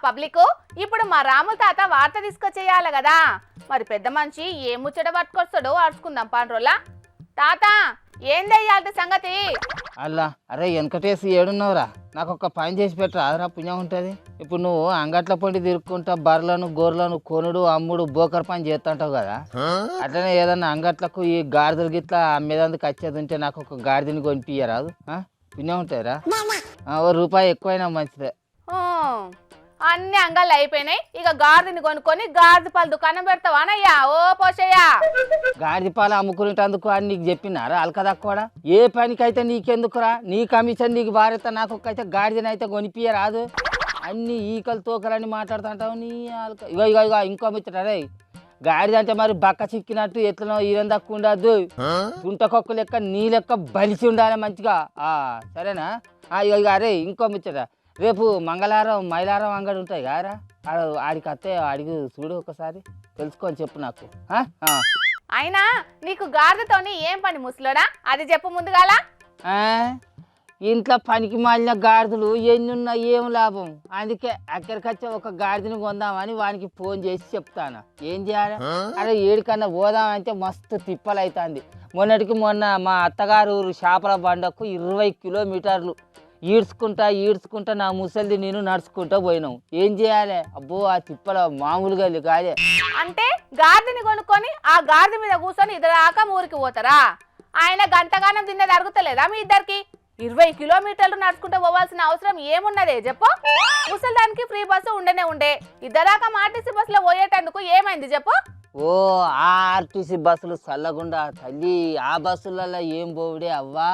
Public ఇప్పుడు మా రాముల తాత వార్త తీసుకొచ్చేయాలి కదా మరి పెద్ద మనిషి ఏ ముచ్చట పట్టుకొస్తాడో అరుచుకుందాం పాండ్రోలా తాత ఏందయ్యాలి సంగతి అల్లా అరే వెనకటేసి ఏడున్నావురా నాకు ఒక పని చేసి పెట్టరా అదరా పుణ్యం ఉంటుంది ఇప్పుడు నువ్వు అంగట్ల పొండి తిరుక్కుంటా బర్రెలను గొర్రెలను కొనుడు అమ్ముడు బోకర్ పని చేస్తుంటావు కదా అట్లనే ఏదన్నా అంగట్లకు ఈ గాడిదలు గిట్లా అమ్మేదందుకు వచ్చేది ఉంటే నాకు ఒక గాడిదని కొనిపియ్యరాదు పుణ్యం ఉంటాయిరా ₹1 ఎక్కువైనా మంచిదే అన్ని అంగాళ్ళు అయిపోయినాయి ఇక గాడిదని కొనుక్కొని గాడిద పాలు దుకాణం పెడతావానయ్యా ఓ పోషయ్యా గాడిద పాలు అమ్ముకునేటందుకు అని నీకు చెప్పినారా అలకదక్కువడా ఏ పనికైతే నీకెందుకురా నీ కమిషన్ నీకు భారత నాకు ఒక్కైతే గాడిదనైతే కొనిపియ్యరాదు అన్ని ఈకలు తోకలని మాట్లాడుతుంటావు నీ అలక ఇగో ఇంకో ముచ్చటరే గాడిద అంటే మరి బక్క చిక్కినట్టు ఎట్లనో ఈరం తక్కువ ఉండద్దు తుంటకొక్క లెక్క నీ లెక్క బలిసి ఉండాలి మంచిగా సరేనా ఇక అరే ఇంకో ముచ్చట రేపు మంగళవారం మైలారం అంగడి ఉంటాయి కారా ఆడికి అత్తే అడిగి చూడు ఒకసారి తెలుసుకొని చెప్పు నాకు అయినా నీకు గాడిదతోని ఏం పని ముసలోడా అది చెప్పు ముందుగాల ఇంట్లో పనికి మాలిన గాడిదలు ఎన్ని ఉన్నా ఏం లాభం అందుకే అక్కడికి వచ్చే ఒక గాడిదని కొందామని వానికి ఫోన్ చేసి చెప్తాను ఏం చేయాలి అరే ఏడికన్నా పోదామంటే మస్తు తిప్పలు అవుతుంది మొన్న మా అత్తగారు ఊరు చేపల బండకు 20 కిలోమీటర్లు ఈడ్చుకుంటా నా ముసలిది నేను నడుచుకుంటా పోయినాం ఏం చేయాలి అబ్బో ఆ తిప్పల మామూలుగా కాదే అంటే గాడిదని కొనుక్కొని ఆ గాడిద మీద కూర్చొని ఇద్దరాక ఊరికి పోతారా ఆయన గంటగానం తిన్నది అరుగుతలేదా మీ ఇద్దరికి 20 కిలోమీటర్లు నడుచుకుంటూ పోవాల్సిన అవసరం ఏమున్నదే చెప్పు ముసలిదానికి ఫ్రీ బస్సు ఉండే ఇద్దరాక ఆర్టీసీ బస్సులో పోయేటందుకు ఏమైంది చెప్పు ఓ ఆర్టీసీ బస్సులు చల్లగుండా తల్లి ఆ బస్సులలో ఏం పోవుడే అవ్వా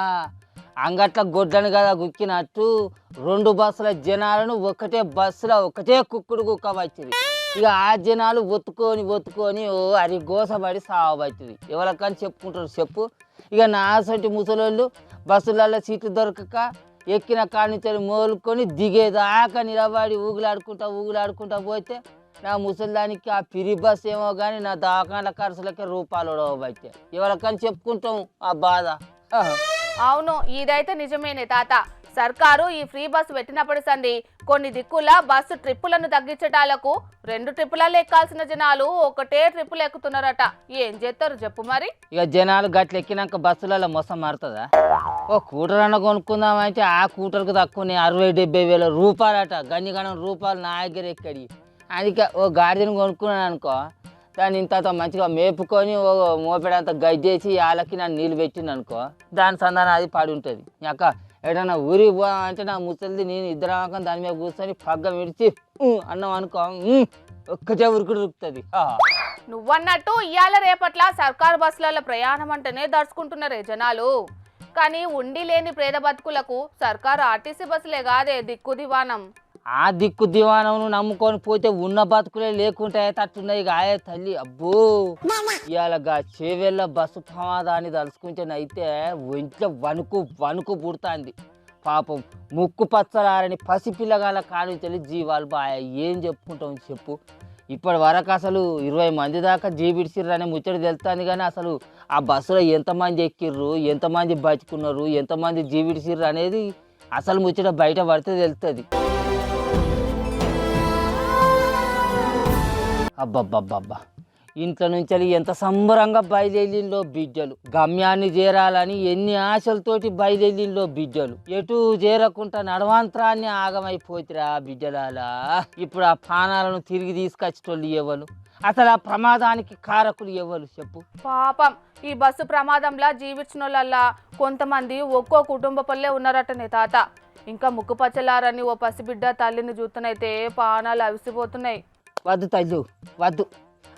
అంగట్ల గొడ్లను కదా గుక్కినట్టు 2 బస్సుల జనాలను ఒకటే బస్సులో ఒకటే కుక్కుడు కుక్క వచ్చింది ఇక ఆ జనాలు ఒత్తుకొని ఓ అరి గోసపడి సావబట్టింది ఎవరికని చెప్పుకుంటారు చెప్పు ఇక నా సొంటి ముసలోళ్ళు బస్సులలో సీట్లు దొరకక ఎక్కిన కాడి నుంచి మోలుకొని దిగేదాకా నిలబడి ఊగులాడుకుంటా పోతే నా ముసలిదానికి ఆ పిరి బస్సు ఏమో కానీ నా దాకాల ఖర్చులకే ₹1 బట్టే ఎవరికని చెప్పుకుంటాం ఆ బాధ అవును ఇదైతే నిజమేనే తాత సర్కారు ఈ ఫ్రీ బస్సు పెట్టినప్పటి సంది కొన్ని దిక్కుల బస్సు ట్రిప్పులను తగ్గించటాలకు 2 ట్రిప్పులలో ఎక్కాల్సిన జనాలు ఒకటే ట్రిప్పులు ఎక్కుతున్నారట ఏం చేస్తారు చెప్పు మరి ఇక జనాలు గట్ల ఎక్కినాక బస్సులలో మొసం మారుతుందా ఓ కూటర్ అన్న కొనుక్కుందామంటే ఆ కూటర్కు తక్కువనే 60-70 వేల రూపాయలట గన్నిగణం రూపాయలు నా దగ్గర ఎక్కడి అందుకే ఓ గాడిదని కొనుక్కున్నాను అనుకో దాన్ని ఇంత మంచిగా మేపుకొని ఓ మోపెడంత గడ్డేసి వాళ్ళకి నన్ను నీళ్ళు పెట్టింది అనుకో దాని సంధానం అది పడి ఉంటుంది అక్క ఎటన్నా ఊరికి పోదామంటే నా ముసలిది నేను ఇద్దరం దాని మీద కూర్చొని పగ్గం విడిచి అన్నాం అనుకో ఒక్కటే ఉరుకుడు ఉరుకుతుంది నువ్వన్నట్టు ఇవాళ రేపట్ల సర్కారు బస్సులలో ప్రయాణం అంటేనే దర్చుకుంటున్నారే జనాలు కానీ ఉండి లేని పేద బతుకులకు సర్కారు ఆర్టీసీ బస్సులే కాదే దిక్కు దివానం ఆ దిక్కు దివానంను నమ్ముకొని పోతే ఉన్న బతుకులే లేకుంటే తట్టున్నాయి గాయ తల్లి అబ్బో ఇవాళ చేవెళ్ళ బస్సు ప్రమాదాన్ని తలుచుకుంటేనైతే ఒంట్లో వణుకు పుడుతుంది పాపం ముక్కు పచ్చలారని పసిపిల్లగాల కానించి జీవాలు బాగా ఏం చెప్పుకుంటాం చెప్పు ఇప్పటి వరకు అసలు 20 మంది దాకా జీబిడిసిర్రు అనే ముచ్చట తెలుస్తుంది కానీ అసలు ఆ బస్సులో ఎంతమంది ఎక్కిర్రు ఎంతమంది బతుకున్నారు ఎంతమంది జీబిడిసిర్రు అనేది అసలు ముచ్చట బయట పడితే తెలుస్తుంది అబ్బబ్బబ్బబ్బా ఇంట్లో నుంచి ఎంత సంబరంగా బయలుదేరిలో బిడ్డలు గమ్యాన్ని చేరాలని ఎన్ని ఆశలతోటి బయలుదేరిలో బిడ్డలు ఎటు చేరకుండా నడవాంతరాన్ని ఆగమైపోతురా బిడ్డలాలా ఇప్పుడు ఆ ప్రాణాలను తిరిగి తీసుకొచ్చేటోళ్ళు ఎవరు అసలు ఆ ప్రమాదానికి కారకులు ఎవరు చెప్పు పాపం ఈ బస్సు ప్రమాదంలా జీవించిన వాళ్ళల్లా కొంతమంది ఒక్కో కుటుంబ పల్లె ఉన్నారటనే తాత ఇంకా ముక్కు పచ్చలారని ఓ పసిబిడ్డ తల్లిని చూస్తనైతే ప్రాణాలు అవిసిపోతున్నాయి వద్దు తల్లు వద్దు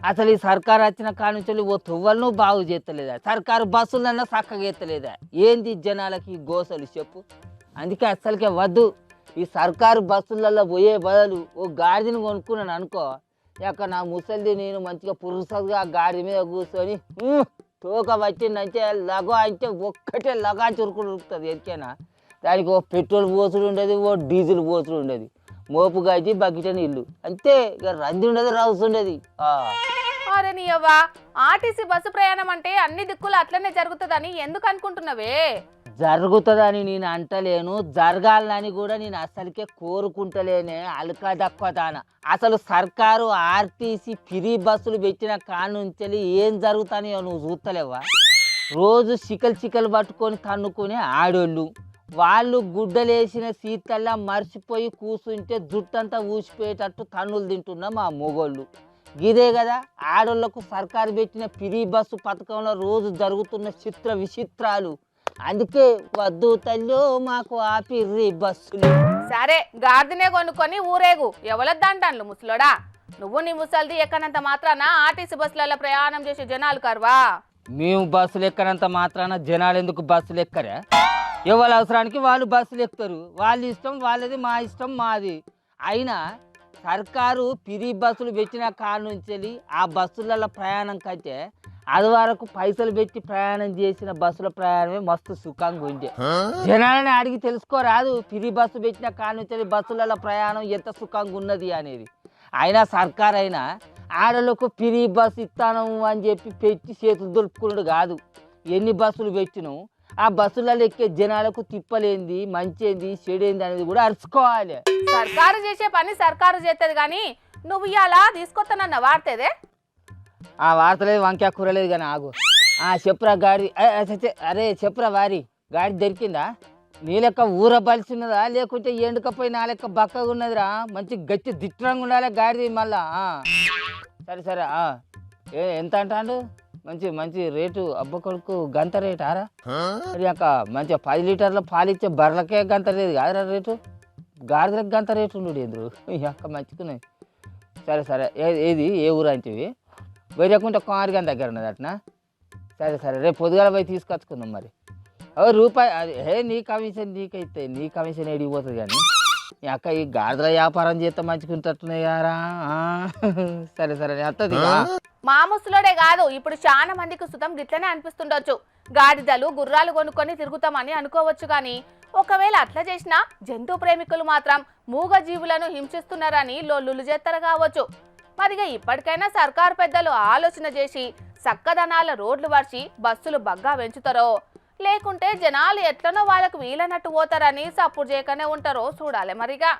అసలు ఈ సర్కారు వచ్చిన కానుంచి ఓ తువ్వలను బాగు చేస్తలేదా సర్కారు బస్సులన్నా చక్కగా ఎత్తలేదా ఏంది జనాలకి గోసలు చెప్పు అందుకే అసలుకే వద్దు ఈ సర్కారు బస్సులలో పోయే బదులు ఓ గాడిదని కొనుక్కున్నాను అనుకో ఇక నా ముసలిది నేను మంచిగా పురుసగా ఆ గాడి మీద కూర్చొని తోక వచ్చిందంటే లగో అంటే ఒక్కటే లగా చురుకుడు ఉరుకుతుంది ఎరికేనా దానికి ఓ పెట్రోల్ పోసుడు ఉండేది ఓ డీజిల్ పోసుడు ఉండేది మోపు గడ్డి బకెట్ నీళ్ళు అంతే ఇక రంది ఉండదు రౌస్ ఉండేది అరే నీయవ్వా ఆర్టీసీ బస్సు ప్రయాణం అంటే అన్ని దిక్కులు అట్లనే జరుగుతుందని ఎందుకు అనుకుంటున్నావే జరుగుతుందని నేను అంటలేను, జరగాలని కూడా నేను అసలుకే కోరుకుంటలేనే. అల్కా దక్కువదాన అసలు సర్కారు ఆర్టీసీ ఫ్రీ బస్సులు పెట్టిన కానుంచి ఏం జరుగుతాయో నువ్వు చూస్తలేవా? రోజు చికలు పట్టుకొని తన్నుకునే ఆడోళ్ళు, వాళ్ళు గుడ్డలేసిన సీట్లల్లా మర్చిపోయి కూర్చుంటే జుట్టంతా ఊసిపోయేటట్టు తన్నులు తింటున్న మా మొగోళ్ళు. ఇదే కదా ఆడోళ్లకు సర్కారు పెట్టిన ఫ్రీ బస్సు పథకంలో రోజు జరుగుతున్న చిత్ర విచిత్రాలు. అందుకే వద్దు తల్లి మాకు ఆపిర్రి బస్సులు. సరే గాడిదనే కొనుక్కొని ఊరేగు, ఎవలద్దంటాను ముసలోడా. నువ్వు నీ ముసలిది ఎక్కనంత మాత్రాన ఆర్టీసీ బస్సులలో ప్రయాణం చేసే జనాలు కర్వా? మేము బస్సులు ఎక్కనంత మాత్రాన జనాలు ఎందుకు బస్సులు ఎక్కరా? ఎవరి అవసరానికి వాళ్ళు బస్సులు ఎక్కుతారు. వాళ్ళ ఇష్టం వాళ్ళది, మా ఇష్టం మాది. అయినా సర్కారు ఫ్రీ బస్సులు పెట్టిన కాడ నుంచి ఆ బస్సులలో ప్రయాణం కంటే అది వరకు పైసలు పెట్టి ప్రయాణం చేసిన బస్సుల ప్రయాణమే మస్తు సుఖంగా ఉండే. జనాలని అడిగి తెలుసుకోరాదు ఫ్రీ బస్సు పెట్టిన కాడ నుంచి బస్సులలో ప్రయాణం ఎంత సుఖంగా ఉన్నది అనేది. అయినా సర్కారు అయినా ఆడలకు ఫ్రీ బస్సు ఇస్తాను అని చెప్పి పెట్టి చేతులు దొరుకుకున్నాడు కాదు. ఎన్ని బస్సులు పెట్టినాం ఆ బస్సులలో ఎక్కే జనాలకు తిప్పలేంది, మంచేంది, చెడేంది అనేది కూడా అరుచుకోవాలి. సర్కారు చేసే పని సర్కారు చేస్తుంది కానీ నువ్వు ఇలా తీసుకొస్తానన్న వార్తేదే. ఆ వార్తలేదు, వంకాయ కూరలేదు కానీ ఆగు. చెప్పురా గాడి, అరే చెప్పురా వారి గాడి దొరికిందా? నీ లెక్క ఊరబలిసినదా లేకుంటే ఎండుకపోయి నా లెక్క బక్కగా ఉన్నదిరా? మంచి గట్టి దిట్టంగా ఉండాలి గాడిది మళ్ళా. సరే సరే ఎంత అంటాడు? మంచి మంచి రేటు అబ్బ కొడుకు గంత రేటు ఆరా? మరి అక్క మంచిగా 10 లీటర్ల పాలిచ్చే బర్రెలకే గంత లేదు కాదురా రేటు, గాడిదలకు గంత రేటు ఉండు ఎదురు అక్క మంచుకున్నాయి. సరే సరే ఏది ఏ ఊరు అంటివి? వేరేకుంటే కుమారిగాని దగ్గర ఉన్నది అట్నా? సరే సరే రేపు పొద్దుగాల పోయి తీసుకొచ్చుకుందాం. మరి రూపాయి అది నీ కమిషన్ నీకైతే నీ కమిషన్ ఎడిగిపోతుంది కానీ ఈ అక్క ఈ గాడిదల వ్యాపారం చేస్తే మంచుకుంటున్నాయి కారా? సరే సరే అత్తది. మా ముసలోడే కాదు ఇప్పుడు చాలా మందికి సుతం గిట్లనే అనిపిస్తుండొచ్చు. గాడిదలు గుర్రాలు కొనుక్కొని తిరుగుతామని అనుకోవచ్చు కానీ ఒకవేళ అట్లా చేసినా జంతు ప్రేమికులు మాత్రం మూగ జీవులను హింసిస్తున్నారని లొల్లులు చేస్తారు కావచ్చు. మరిగా ఇప్పటికైనా సర్కారు పెద్దలు ఆలోచన చేసి చక్కదనాల రోడ్లు వర్చి బస్సులు బగ్గా పెంచుతారో లేకుంటే జనాలు ఎట్లనో వాళ్ళకు వీలనట్టు పోతారని సప్పుడు చేయకనే ఉంటారో చూడాలి మరిగా.